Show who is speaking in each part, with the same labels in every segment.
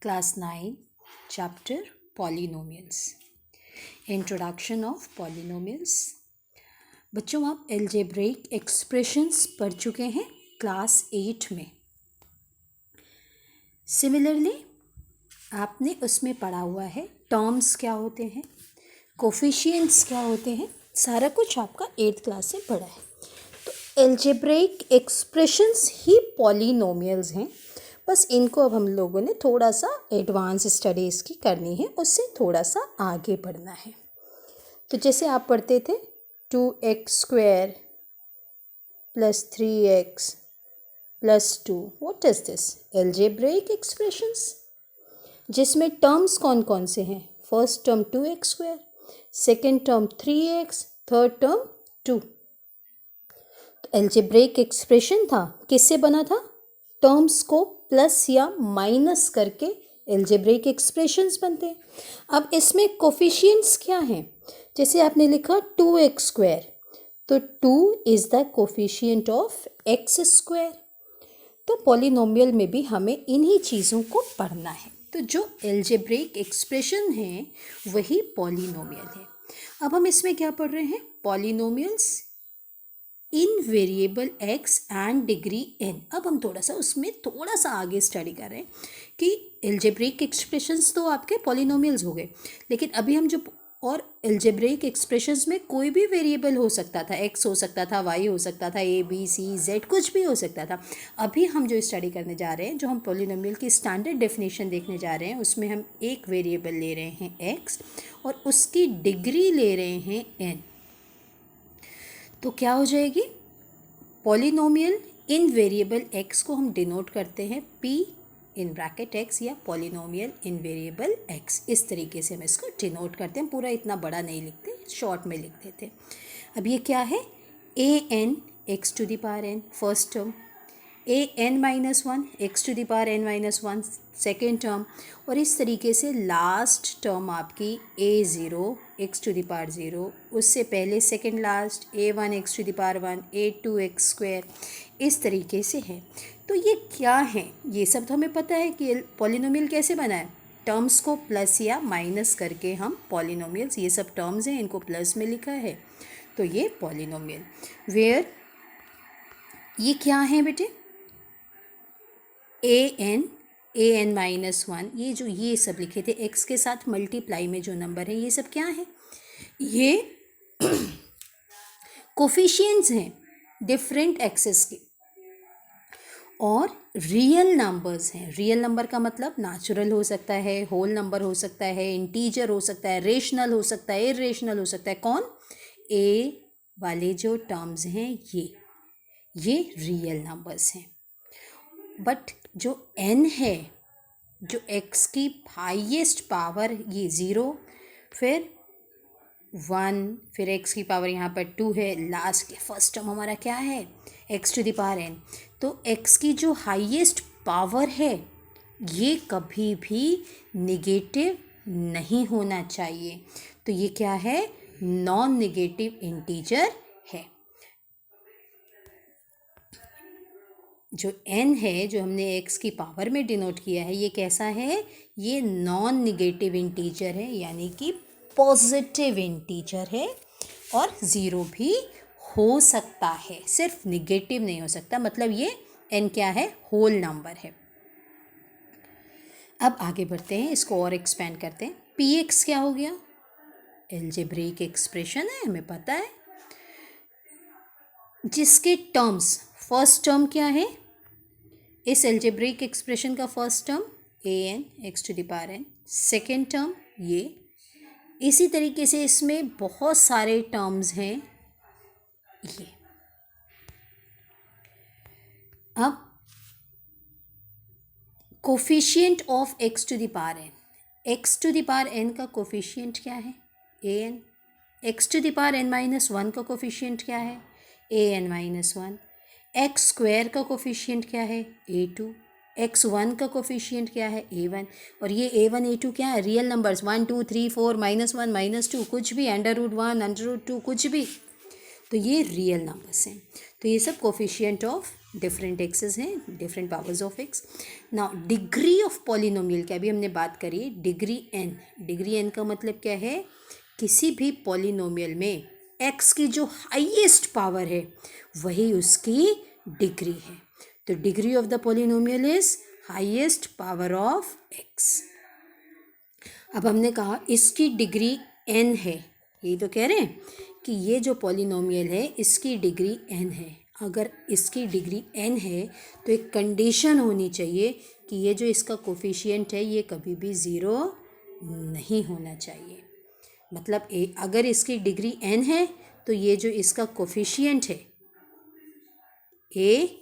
Speaker 1: Class 9, Chapter Polynomials. Introduction of Polynomials. बच्चों आप algebraic expressions पढ़ चुके हैं क्लास 8 में. सिमिलरली आपने उसमें पढ़ा हुआ है टर्म्स क्या होते हैं, कोफिशिएंट्स क्या होते हैं, सारा कुछ आपका 8th क्लास से पढ़ा है. तो एल्जेब्रिक एक्सप्रेशंस ही पॉलिनोमियल्स हैं. बस इनको अब हम लोगों ने थोड़ा सा एडवांस स्टडीज़ की करनी है, उससे थोड़ा सा आगे बढ़ना है. तो जैसे आप पढ़ते थे 2x² + 3x + 2, what is this? Algebraic expressions, जिसमें टर्म्स कौन कौन से हैं? First term 2x², second term 3x, third term 2. तो एल्जेब्रिक एक्सप्रेशन था, किससे बना था? टर्म्स को प्लस या माइनस करके एल्जेब्रिक एक्सप्रेशंस बनते हैं. अब इसमें कोफिशिएंट्स क्या हैं? जैसे आपने लिखा 2x², तो 2 is the coefficient of x². तो पॉलिनोमियल में भी हमें इन्हीं चीज़ों को पढ़ना है. तो जो एल्जेब्रिक एक्सप्रेशन है वही पॉलिनोमियल है. अब हम इसमें क्या पढ़ रहे हैं? Polynomials in variable x and degree n. अब हम थोड़ा सा उसमें थोड़ा सा आगे स्टडी कर रहे हैं कि एल्जेब्रिक एक्सप्रेशंस तो आपके पॉलिनोमियल्स हो गए, लेकिन अभी हम जो और एल्जेब्रिक एक्सप्रेशंस में कोई भी वेरिएबल हो सकता था, x हो सकता था, y हो सकता था, a b c z कुछ भी हो सकता था. अभी हम जो स्टडी करने जा रहे हैं, जो हम पॉलिनोमियल की स्टैंडर्ड डेफिनेशन देखने जा रहे हैं, उसमें हम एक वेरिएबल ले रहे हैं x और उसकी डिग्री ले रहे हैं n. तो क्या हो जाएगी? पॉलिनोमियल इन वेरिएबल x को हम डिनोट करते हैं p इन ब्रैकेट x या पॉलिनोमियल इन वेरिएबल x. इस तरीके से हम इसको डिनोट करते हैं. पूरा इतना बड़ा नहीं लिखते, शॉर्ट में लिख देते. अब ये क्या है? an x⁴n first term, an-1 x⁴n-1 second term, और इस तरीके से लास्ट टर्म आपकी a0 x⁴0, उससे पहले second last a1 x⁴1, a2 x², इस तरीके से है. तो ये क्या है? ये सब तो हमें पता है कि पॉलिनोमियल कैसे बना है. टर्म्स को प्लस या माइनस करके हम पॉलिनोमियल्स, ये सब टर्म्स हैं, इनको प्लस में लिखा है, तो ये पॉलिनोमियल. वेयर ये क्या है बेटे? an-1, ये सब लिखे थे x के साथ मल्टीप्लाई में जो नंबर है, ये सब क्या है? ये कोफिशिएंट्स हैं डिफरेंट एक्सेस के और रियल नंबर्स हैं. रियल नंबर का मतलब नेचुरल हो सकता है, होल नंबर हो सकता है, इंटीजर हो सकता है, रेशनल हो सकता है, इरेशनल हो सकता है. कौन? a वाले जो टर्म्स हैं ये रियल नंबर्स हैं. बट जो n है, जो x की हाईएस्ट पावर, ये 0, फिर 1, फिर x की पावर यहाँ पर 2 है, लास्ट के फर्स्ट टर्म हमारा क्या है? x⁴n. तो x की जो हाईएस्ट पावर है ये कभी भी निगेटिव नहीं होना चाहिए. तो ये क्या है? नॉन निगेटिव इंटीजर है. जो n है, जो हमने x की पावर में डिनोट किया है, ये कैसा है? ये नॉन निगेटिव इंटीजर है, यानी कि पॉजिटिव इंटीजर है, और 0 भी हो सकता है, सिर्फ निगेटिव नहीं हो सकता. मतलब ये n क्या है? होल नंबर है. अब आगे बढ़ते हैं, इसको और एक्सपेंड करते हैं. px क्या हो गया? एल्जेब्रिक एक्सप्रेशन है, हमें पता है, जिसके टर्म्स, फर्स्ट टर्म क्या है इस एल्जेब्रिक एक्सप्रेशन का? First term an x⁴n, second term ये. इसी तरीके से इसमें बहुत सारे टर्म्स हैं ये. अब कोफिशिएंट ऑफ x⁴n, x⁴n का कोफिशिएंट क्या है? an. x⁴n-1 का कोफिशिएंट क्या है? an-1. x² का कोफिशिएंट क्या है? a2. x1 का कोफिशिएंट क्या है? a1. और ये a1 a2 क्या है? रियल नंबर्स, 1 2 3 4 -1 -2 कुछ भी, √1 √2 कुछ भी, तो ये रियल नंबर्स हैं. तो ये सब कोफिशिएंट ऑफ डिफरेंट एक्सेस हैं, different powers of x. Now degree of polynomial की अभी हमने बात करी, डिग्री एन। डिग्री एन का मतलब क्या है, किसी भी पॉलिनोमियल में एक्स की जो हाईएस्ट पावर है वही उसकी डिग्री है। तो degree of the polynomial is highest power of x. अब हमने कहा इसकी डिग्री एन है, यही तो कह रहे हैं कि ये जो पॉलिनोमियल है इसकी डिग्री एन है। अगर इसकी डिग्री एन है तो एक कंडीशन होनी चाहिए कि ये जो इसका कोफिशिएंट है ये कभी भी ज़ीरो नहीं होना चाहिए। मतलब अगर इसकी डिग्री एन है तो ये जो इसका कोफिशिएंट है ए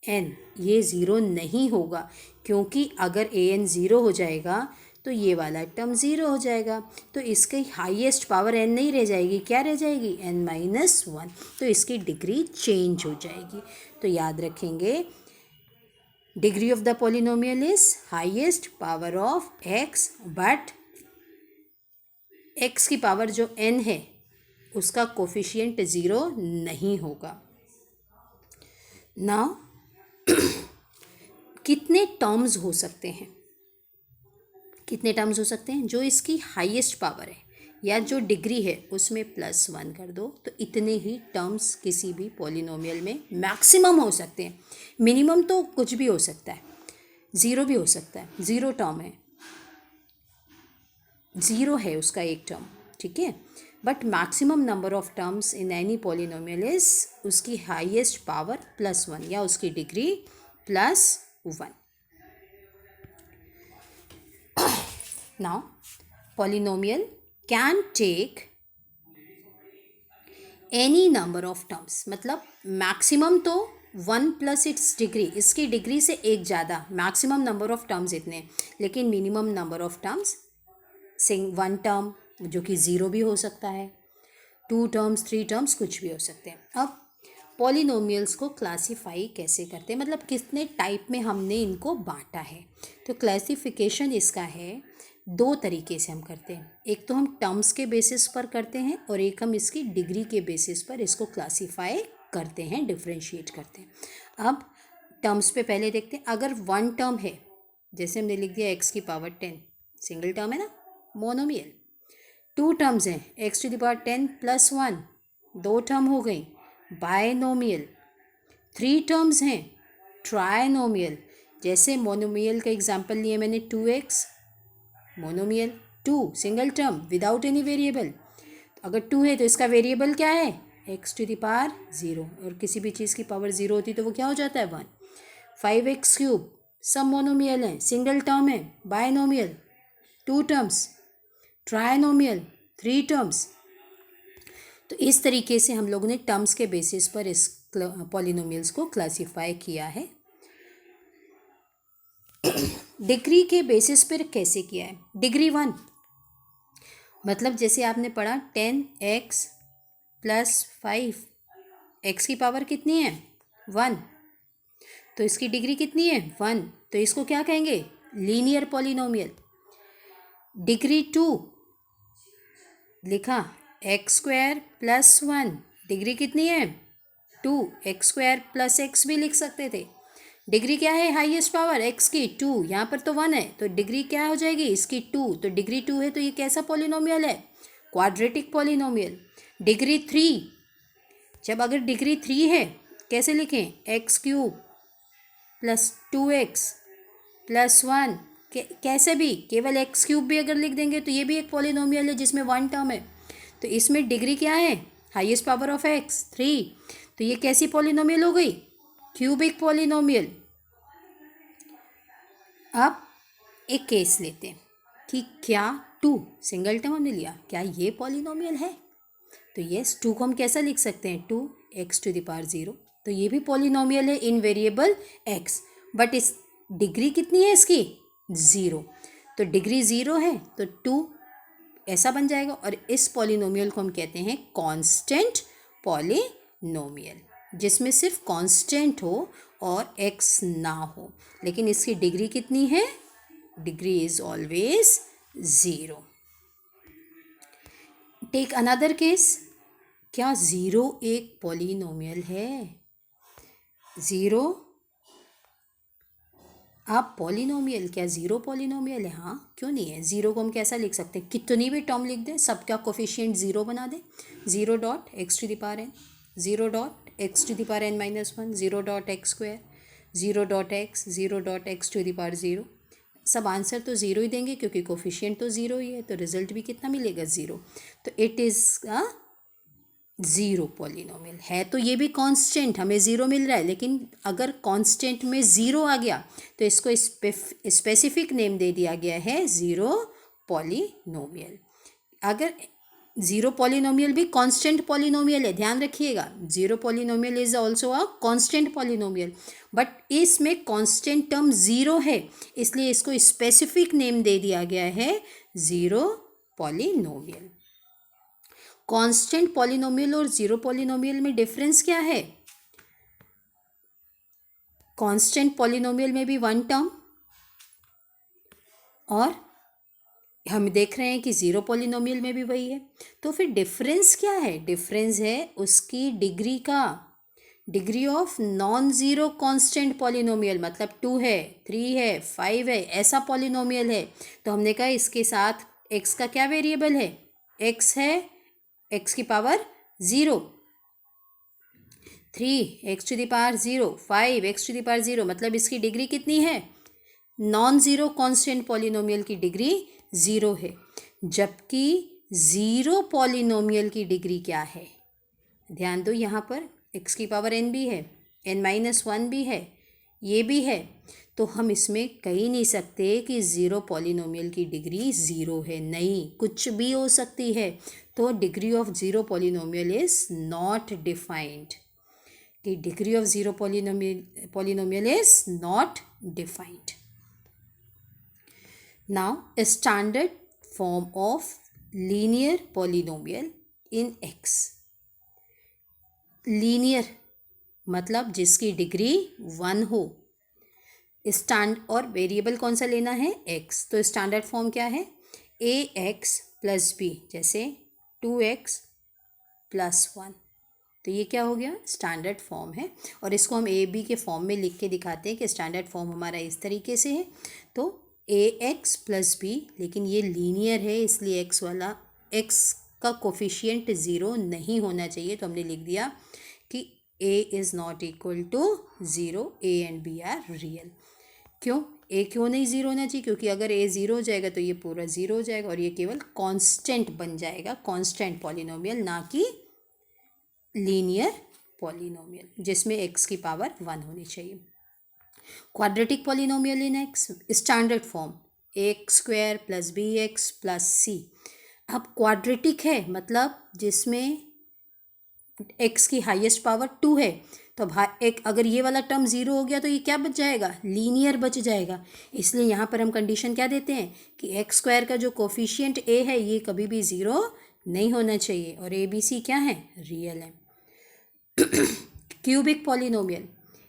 Speaker 1: एन, ये ज़ीरो नहीं होगा, क्योंकि अगर ए एन ज़ीरो हो जाएगा तो ये वाला टर्म ज़ीरो हो जाएगा। तो इसकी हाईएस्ट पावर एन नहीं रह जाएगी, क्या रह जाएगी, एन माइनस वन। तो इसकी डिग्री चेंज हो जाएगी। तो याद रखेंगे, degree of the polynomial is highest power of x, but x की पावर जो एन है उसका कोफिशिएंट ज़ीरो नहीं होगा। नाउ कितने टर्म्स हो सकते हैं, कितने टर्म्स हो सकते हैं, जो इसकी हाईएस्ट पावर है या जो डिग्री है उसमें प्लस वन कर दो तो इतने ही टर्म्स किसी भी पॉलिनोमियल में मैक्सिमम हो सकते हैं। मिनिमम तो कुछ भी हो सकता है, ज़ीरो भी हो सकता है, ज़ीरो टर्म है, ज़ीरो है उसका एक टर्म, ठीक है। But maximum number of terms in any polynomial is उसकी हाईएस्ट पावर प्लस वन या उसकी degree plus one. Now, polynomial can take any number of terms, मतलब मैक्सिमम तो वन प्लस इट्स डिग्री, इसकी डिग्री से एक ज़्यादा, मैक्सिमम नंबर ऑफ टर्म्स इतने, लेकिन minimum number of terms one term जो कि ज़ीरो भी हो सकता है, टू टर्म्स, थ्री टर्म्स, कुछ भी हो सकते हैं। अब पॉलिनोमियल्स को क्लासीफाई कैसे करते हैं, मतलब कितने टाइप में हमने इनको बांटा है। तो क्लासिफिकेशन इसका है, दो तरीके से हम करते हैं। एक तो हम टर्म्स के बेसिस पर करते हैं और एक हम इसकी डिग्री के बेसिस पर इसको क्लासीफाई करते हैं, डिफ्रेंशिएट करते हैं। अब टर्म्स पे पहले देखते हैं। अगर वन टर्म है, जैसे हमने लिख दिया एक्स की पावर 10, सिंगल टर्म है ना, मोनोमियल। टू टर्म्स हैं, x to the power 10 plus one, दो टर्म हो गई, बायनोमियल। थ्री टर्म्स हैं, ट्रायनोमियल। जैसे मोनोमियल का एग्जांपल लिए मैंने 2x, monomial, 2 single term without any variable. अगर 2 है तो इसका वेरिएबल क्या है, x टू द पावर 0, और किसी भी चीज़ की पावर 0 होती तो वो क्या हो जाता है, 1। 5x क्यूब, सब मोनोमियल हैं, सिंगल टर्म है, बायनोमियल, 2 टर्म्स, ट्रायनोमियल, 3 टर्म्स। तो इस तरीके से हम लोगों ने टर्म्स के बेसिस पर इस पॉलिनोमियल्स को क्लासीफाई किया है। डिग्री के बेसिस पर कैसे किया है, डिग्री वन, मतलब जैसे आपने पढ़ा 10x प्लस 5, एक्स की पावर कितनी है, 1, तो इसकी डिग्री कितनी है, 1, तो इसको क्या कहेंगे, लीनियर पॉलिनोमियल। डिग्री 2 लिखा, एक्स स्क्वायर प्लस 1, डिग्री कितनी है, 2, एक्स स्क्वायर प्लस एक्स भी लिख सकते थे। डिग्री क्या है, हाईएस्ट पावर एक्स की 2, यहाँ पर तो 1 है तो डिग्री क्या हो जाएगी इसकी 2, तो डिग्री 2 है तो ये कैसा पॉलिनोमियल है, क्वाड्रेटिक पॉलिनोमियल। डिग्री 3, जब अगर डिग्री 3 है कैसे लिखें, x cube plus 2x plus 1, कैसे भी, केवल एक्स क्यूब भी अगर लिख देंगे तो ये भी एक पॉलिनोमियल है जिसमें वन टर्म है। तो इसमें डिग्री क्या है, हाईएस्ट पावर ऑफ एक्स 3, तो ये कैसी पॉलिनोमियल हो गई, क्यूबिक पॉलिनोमियल। अब एक केस लेते हैं कि क्या 2 सिंगल टर्म हमने लिया, क्या ये पॉलिनोमियल है, तो यस 2 को हम कैसा लिख सकते हैं, 2x टू द पावर 0, तो ये भी पॉलिनोमियल है इन वेरिएबल x, बट इस डिग्री कितनी है इसकी, 0, तो डिग्री 0 है तो 2 ऐसा बन जाएगा। और इस पॉलिनोमियल को हम कहते हैं कांस्टेंट पॉलिनोमियल, जिसमें सिर्फ कांस्टेंट हो और x ना हो, लेकिन इसकी डिग्री कितनी है, degree is always 0। Take another case, क्या 0 एक पॉलिनोमियल है, ज़ीरो। आप पॉलिनोमियल, क्या ज़ीरो पॉलिनोमियल है? हाँ, क्यों नहीं है। ज़ीरो को हम कैसा लिख सकते हैं? कितनी भी टर्म लिख दें, सबका कोफिशिएंट ज़ीरो बना दें। Zero dot x to the power n, zero dot x to the power n minus one, zero dot x square, zero dot x, zero dot x to the power zero. सब answer तो zero ही देंगे क्योंकि coefficient तो zero ही है, तो result भी कितना मिलेगा? ज़ीरो। तो इट इज़ ज़ीरो पॉलिनोमियल है। तो ये भी कांस्टेंट, हमें ज़ीरो मिल रहा है, लेकिन अगर कांस्टेंट में ज़ीरो आ गया तो इसको स्पेसिफिक नेम दे दिया गया है ज़ीरो पॉलिनोमियल। अगर ज़ीरो पॉलिनोमियल भी कांस्टेंट पॉलिनोमियल है, ध्यान रखिएगा। Zero polynomial is also a constant polynomial, but इसमें कांस्टेंट टर्म ज़ीरो है, इसलिए इसको स्पेसिफिक नेम दे दिया गया है ज़ीरो पॉलिनोमियल। कांस्टेंट पॉलिनोमियल और ज़ीरो पॉलिनोमियल में डिफरेंस क्या है? कांस्टेंट पॉलिनोमियल में भी वन टर्म, और हम देख रहे हैं कि ज़ीरो पॉलिनोमियल में भी वही है। तो फिर डिफरेंस क्या है? डिफरेंस है उसकी डिग्री का। Degree of non zero constant polynomial, मतलब 2 है, 3 है, 5 है, ऐसा पॉलिनोमियल है। तो हमने कहा इसके साथ x का क्या वेरिएबल है? x है x की power zero, 3 x to the power zero, 5 x to the power zero, मतलब इसकी डिग्री कितनी है? नॉन ज़ीरो कांस्टेंट पॉलिनोमियल की डिग्री ज़ीरो है। जबकि ज़ीरो पॉलिनोमियल की डिग्री क्या है? ध्यान दो, यहाँ पर एक्स की पावर एन भी है, एन माइनस वन भी है, ये भी है। तो हम इसमें कह ही नहीं सकते कि ज़ीरो पॉलिनोमियल की डिग्री ज़ीरो है, नहीं, कुछ भी हो सकती है। तो degree of zero polynomial is not defined, कि degree of zero polynomial is not defined. Now standard form of linear polynomial in x. Linear मतलब जिसकी डिग्री वन हो। और वेरिएबल कौन सा लेना है? एक्स। तो स्टैंडर्ड फॉर्म क्या है? ए एक्स प्लस बी, जैसे 2x प्लस वन। तो ये क्या हो गया? स्टैंडर्ड फॉर्म है। और इसको हम ए बी के फॉर्म में लिख के दिखाते हैं कि स्टैंडर्ड फॉर्म हमारा इस तरीके से है। तो ए एक्स प्लस बी, लेकिन ये लीनियर है, इसलिए एक्स वाला, एक्स का कोफिशिएंट ज़ीरो नहीं होना चाहिए। तो हमने लिख दिया कि A is not equal to zero, A and B are real. क्यों? ए क्यों नहीं ज़ीरो होना चाहिए? क्योंकि अगर ए ज़ीरो हो जाएगा तो ये पूरा ज़ीरो हो जाएगा और ये केवल कांस्टेंट बन जाएगा, कांस्टेंट पॉलिनोमियल, ना कि लीनियर पॉलिनोमियल जिसमें एक्स की पावर वन होनी चाहिए। Quadratic polynomial in x, standard form x square plus b x plus c. अब क्वाड्रेटिक है मतलब जिसमें एक्स की हाईएस्ट पावर टू है। तो एक अगर ये वाला टर्म ज़ीरो हो गया तो ये क्या बच जाएगा? लीनियर बच जाएगा। इसलिए यहाँ पर हम कंडीशन क्या देते हैं कि एक्स स्क्वायर का जो कोफिशिएंट ए है ये कभी भी ज़ीरो नहीं होना चाहिए, और ए बी सी क्या है? रियल है। क्यूबिक पॉलिनोमियल,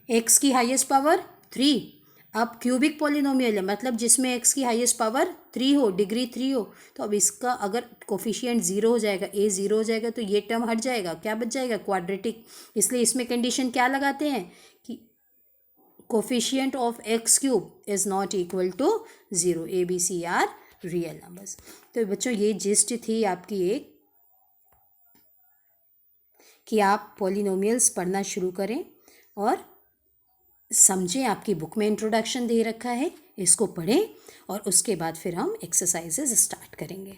Speaker 1: एक्स की हाईएस्ट पावर थ्री। अब क्यूबिक पॉलिनोमियल है मतलब जिसमें एक्स की हाईएस्ट पावर थ्री हो, डिग्री थ्री हो। तो अब इसका अगर कोफिशिएंट ज़ीरो हो जाएगा, ए ज़ीरो हो जाएगा, तो ये टर्म हट जाएगा, क्या बच जाएगा? क्वाड्रेटिक। इसलिए इसमें कंडीशन क्या लगाते हैं कि coefficient of x cube is not equal to zero, A B C are real numbers. तो बच्चों ये जिस्ट थी आपकी एक, कि आप पॉलिनोमियल्स पढ़ना शुरू करें और समझें। आपकी बुक में इंट्रोडक्शन दे रखा है, इसको पढ़ें और उसके बाद फिर हम एक्सरसाइजेज स्टार्ट करेंगे।